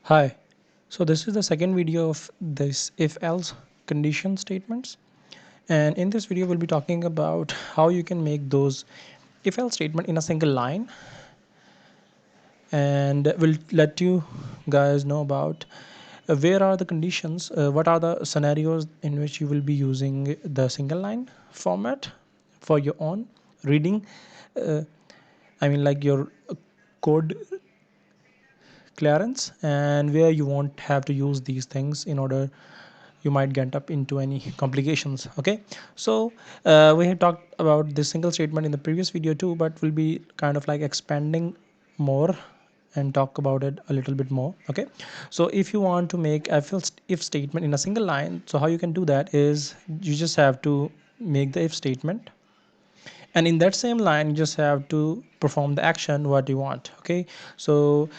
Hi, so this is the second video of this if-else condition statements, and in this video we'll be talking about how you can make those if-else statement in a single line, and we'll let you guys know about where are the conditions, what are the scenarios in which you will be using the single line format for your own reading. uh, I mean like your code clearance, and where you won't have to use these things in order you might get up into any complications. Okay, so we had talked about this single statement in the previous video too, but we'll be kind of like expanding more and talk about it a little bit more. Okay, so if you want to make a if statement in a single line, so how you can do that is you just have to make the if statement, and in that same line you just have to perform the action what you want. Okay, so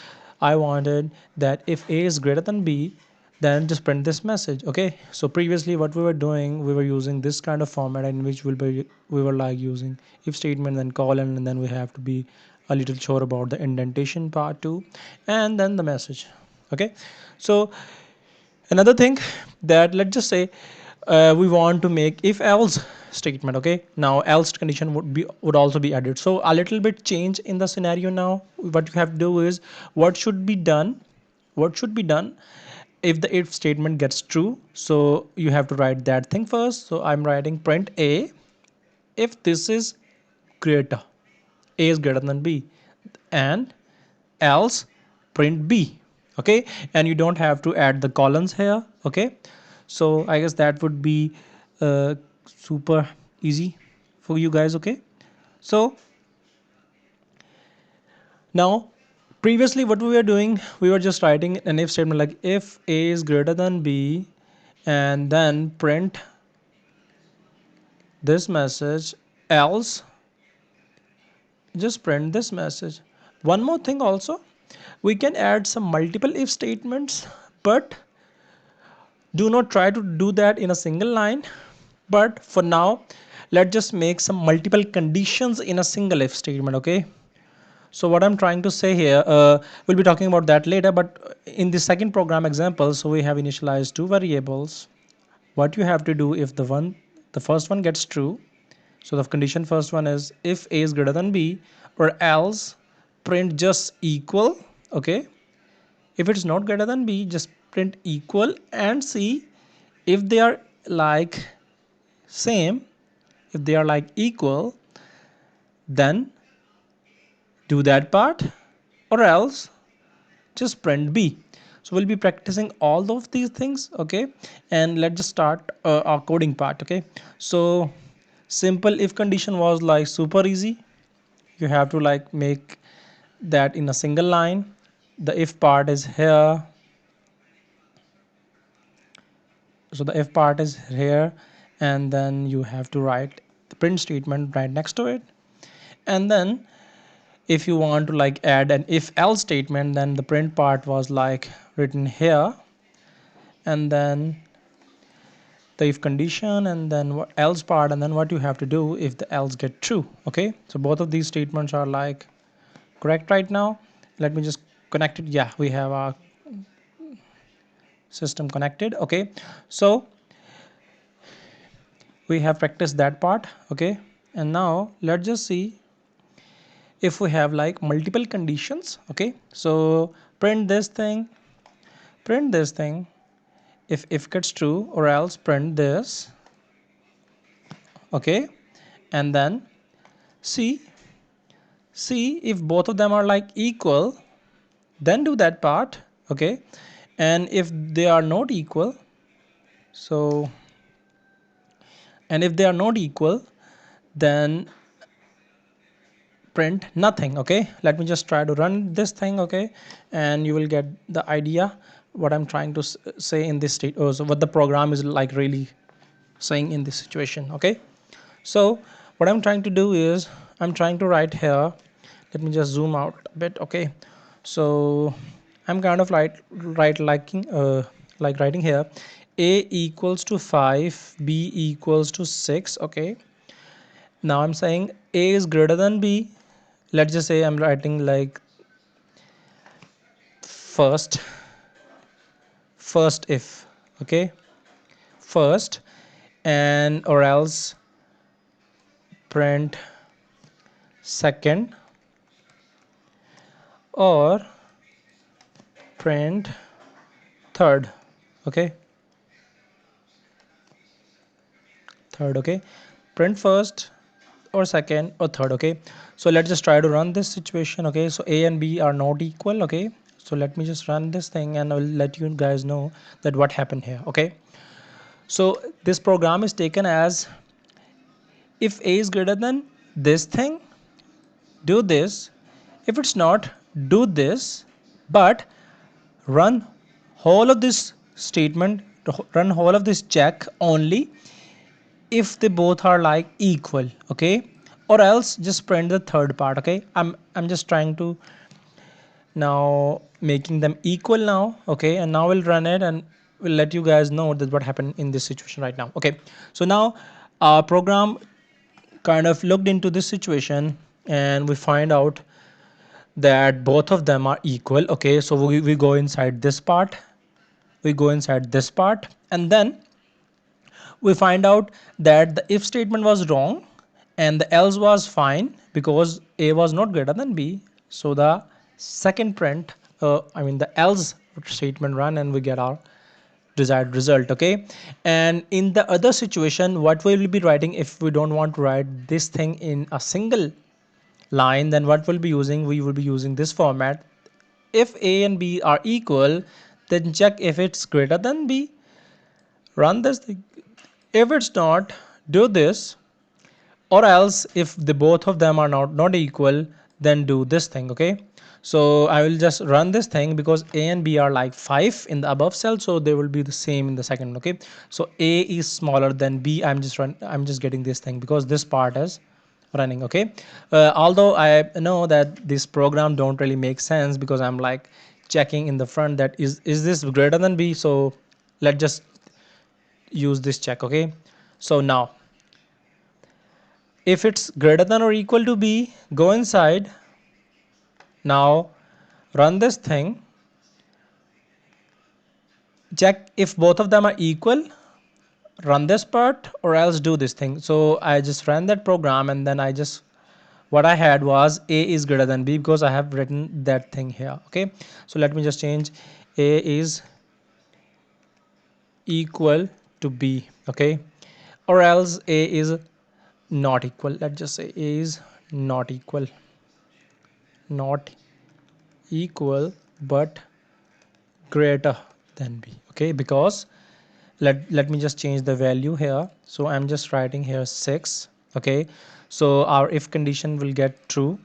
I wanted that if a is greater than b, then just print this message. Okay, so previously what we were doing, we were using this kind of format in which we were like using if statement, then colon, and then we have to be a little sure about the indentation part too, and then the message. Okay, so another thing, that let's just say we want to make if else statement. Okay, now else condition would also be added, so a little bit change in the scenario. Now what you have to do is, what should be done if the if statement gets true, so you have to write that thing first. So I'm writing print a if this is greater, a is greater than b, and else print b. Okay, and you don't have to add the columns here. Okay, so I guess that would be super easy for you guys. Okay, so now previously what we were doing, we were just writing an if statement like if a is greater than b, and then print this message, else just print this message. One more thing also, we can add some multiple if statements, but do not try to do that in a single line. But for now, let's just make some multiple conditions in a single if statement. Okay, so what I'm trying to say here, we'll be talking about that later, but in the second program example, so we have initialized two variables. What you have to do, if the first one gets true, so the condition first one is if a is greater than b, or else print just equal. Okay, if it's not greater than b, just print equal and see if they are like same. If they are like equal, then do that part, or else just print b. So we'll be practicing all of these things. Okay, and let's just start our coding part. Okay, so simple if condition was like super easy. You have to like make that in a single line. The if part is here, so the if part is here, and then you have to write the print statement right next to it. And then if you want to like add an if else statement, then the print part was like written here, and then the if condition, and then what else part, and then what you have to do if the else get true. Okay, so both of these statements are like correct right now. Let me just connect it. Yeah, we have our system connected. Okay, so we have practiced that part. Okay, and now let's just see if we have like multiple conditions. Okay, so print this thing, print this thing if gets true, or else print this. Okay, and then see see if both of them are like equal, then do that part. Okay, and if they are not equal, so and if they are not equal, then print nothing. Okay, let me just try to run this thing. Okay, and you will get the idea what I'm trying to say in this state, or so what the program is like really saying in this situation. Okay, so what I'm trying to do is, I'm trying to write here, let me just zoom out a bit. Okay, so I'm kind of like writing here a equals to 5, b equals to 6. Okay, now I'm saying a is greater than b. Let's just say I'm writing like first first if, okay, first, and or else print second, or print third, okay, third, okay, print first or second or third, okay. So let's just try to run this situation, okay. So a and b are not equal, okay. So let me just run this thing and I'll let you guys know that what happened here, okay. So this program is taken as, if a is greater than this thing, do this. If it's not, do this. But run whole of this statement, run whole of this check only if they both are like equal, okay. Or else just print the third part, okay. I'm just trying to now making them equal now, okay. And now we'll run it and we'll let you guys know that what happened in this situation right now, okay. So now our program kind of looked into this situation and we find out that both of them are equal, okay. So we go inside this part, we go inside this part, and then we find out that the if statement was wrong and the else was fine because a was not greater than b. So the second print, the else statement run and we get our desired result, okay. And in the other situation, what we will be writing, if we don't want to write this thing in a single line, then what we'll be using, we will be using this format. If a and b are equal, then check if it's greater than b, run this thing. If it's not, do this. Or else if the both of them are not equal, then do this thing, okay. So I will just run this thing because a and b are like 5 in the above cell, so they will be the same in the second, okay. So a is smaller than b. I'm just getting this thing because this part is running, okay. Although I know that this program don't really make sense because I'm like checking in the front that is this greater than b. So let's just use this check, okay. So now if it's greater than or equal to b, go inside, now run this thing, check if both of them are equal, run this part, or else do this thing. So I just ran that program and then I just, what I had was a is greater than b because I have written that thing here, okay. So let me just change a is equal to b, okay. Or else a is not equal, let's just say a is not equal, not equal but greater than b, okay. Because let me just change the value here. So I'm just writing here 6, okay. So our if condition will get true,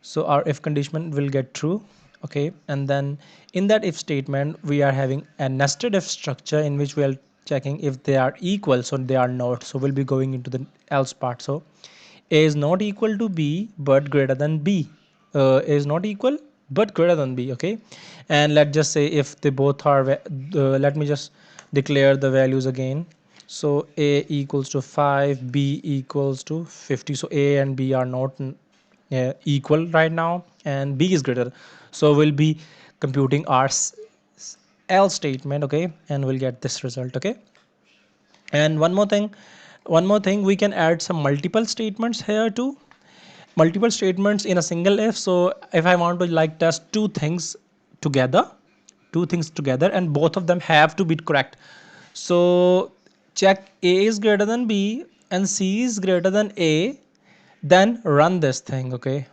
so our if condition will get true, okay. And then in that if statement we are having a nested if structure in which we are checking if they are equal, so they are not, so we'll be going into the else part. So a is not equal to b but greater than b, a is not equal but greater than b, okay. And let's just say if they both are let me just declare the values again. So a equals to 5, b equals to 50. So a and b are not equal right now and b is greater, so we'll be computing our else statement, okay, and we'll get this result, okay. And one more thing, we can add some multiple statements here too, multiple statements in a single if. So if I want to like test together two things together and both of them have to be correct, so check a is greater than b and c is greater than a, then run this thing, okay.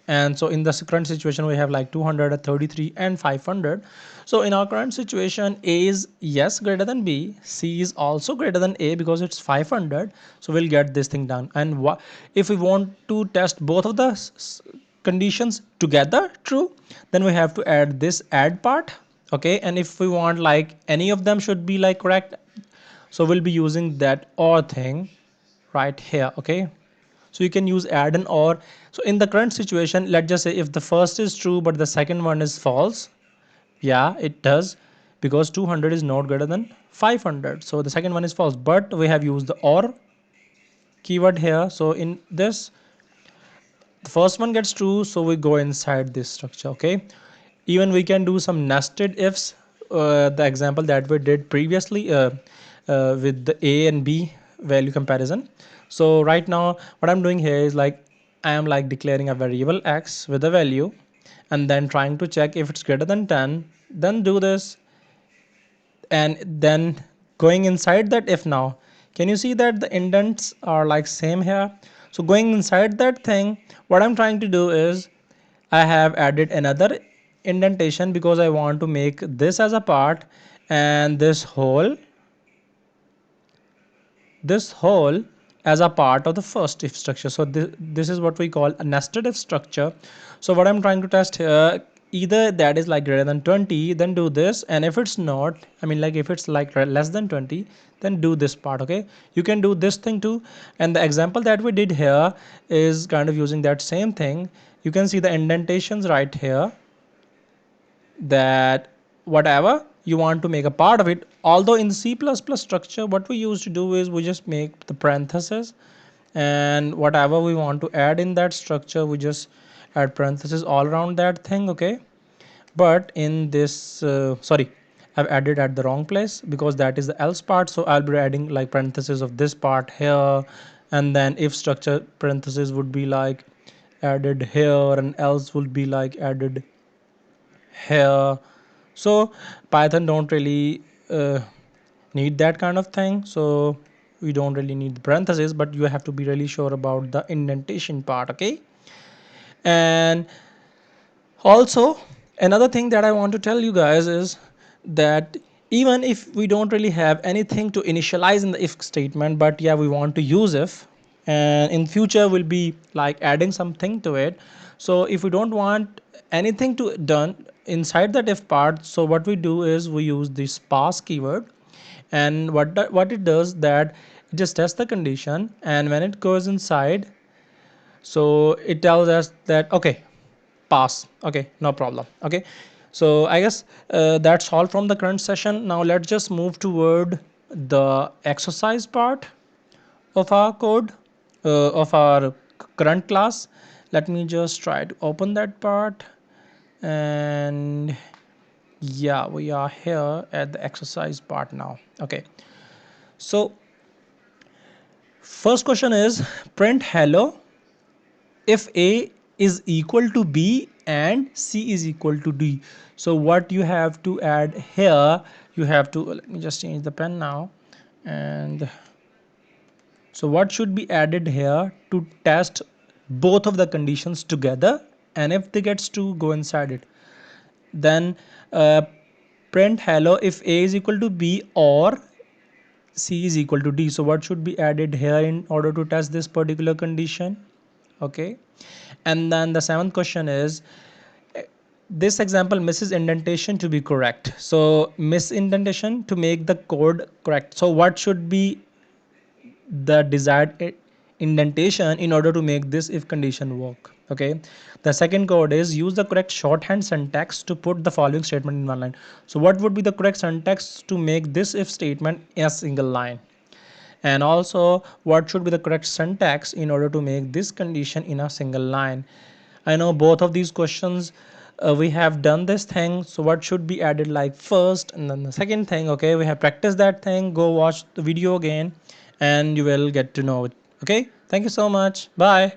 And so in the current situation we have like 233 and 500. So in our current situation, a is yes greater than b, c is also greater than a because it's 500. So we'll get this thing done. And if we want to test both of the conditions together true, then we have to add this add part, okay. And if we want like any of them should be like correct, so we'll be using that or thing right here, okay. So you can use add and or. So in the current situation, let's just say if the first is true but the second one is false, yeah it does, because 200 is not greater than 500, so the second one is false. But we have used the or keyword here, so in this the first one gets true, so we go inside this structure, okay. Even we can do some nested ifs the example that we did previously with the a and b value comparison. So right now what I'm doing here is like I am like declaring a variable x with a value and then trying to check if it's greater than 10, then do this, and then going inside that if now. Can you see that the indents are like same here? So going inside that thing, what I'm trying to do is I have added another indentation because I want to make this as a part, and this whole as a part of the first if structure. So this is what we call a nested if structure. So what I'm trying to test here, either that is like greater than 20, then do this, and if it's not, I mean like if it's like less than 20, then do this part. Okay, you can do this thing too, and the example that we did here is kind of using that same thing. You can see the indentations right here, that whatever you want to make a part of it, although in the C++ structure what we used to do is we just make the parentheses, and whatever we want to add in that structure we just add parentheses all around that thing. Okay, but in this sorry, I've added at the wrong place because that is the else part, so I'll be adding like parentheses of this part here, and then if structure parentheses would be like added here, and else would be like added here. So Python don't really need that kind of thing, so we don't really need the parentheses, but you have to be really sure about the indentation part. Okay, and also another thing that I want to tell you guys is that even if we don't really have anything to initialize in the if statement, but yeah, we want to use if, and in future we'll be like adding something to it. So if we don't want anything to done inside that if part, so what we do is we use this pass keyword, and what it does that it just tests the condition, and when it goes inside, so it tells us that okay, pass. Okay, no problem. Okay, so I guess that's all from the current session. Now let's just move toward the exercise part of our code, of our current class. Let me just try to open that part, and yeah, we are here at the exercise part now. Okay, so first question is print hello if A is equal to B and C is equal to D. So what you have to add here, you have to, let me just change the pen now, and so what should be added here to test both of the conditions together, and if they gets to go inside it, then uh, print hello if A is equal to B or C is equal to D. So what should be added here in order to test this particular condition? Okay, and then the seventh question is this example misses indentation to be correct. So miss indentation to make the code correct. So what should be the desired indentation in order to make this if condition work? Okay, the second code is use the correct shorthand syntax to put the following statement in one line. So what would be the correct syntax to make this if statement in a single line? And also what should be the correct syntax in order to make this condition in a single line? I know both of these questions we have done this thing, so what should be added like first and then the second thing? Okay, we have practiced that thing. Go watch the video again and you will get to know it. Okay, thank you so much. Bye.